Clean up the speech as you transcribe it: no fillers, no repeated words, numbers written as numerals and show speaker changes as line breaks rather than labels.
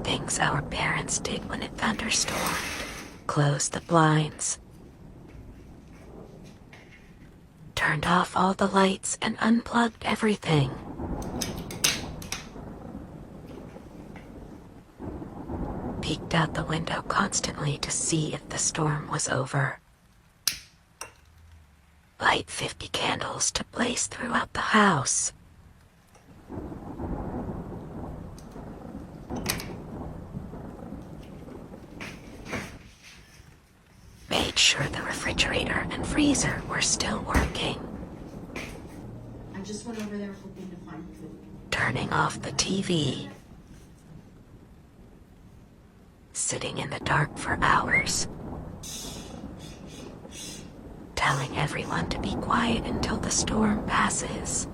Things our parents did when it thunderstormed. Closed the blinds, turned off all the lights, and unplugged everything. Peeked out the window constantly to see if the storm was over. Light 50 candles to blaze throughout the house. Made sure the refrigerator and freezer were still working.
I just went over there hoping to find food.
Turning off the TV. Sitting in the dark for hours. Telling everyone to be quiet until the storm passes.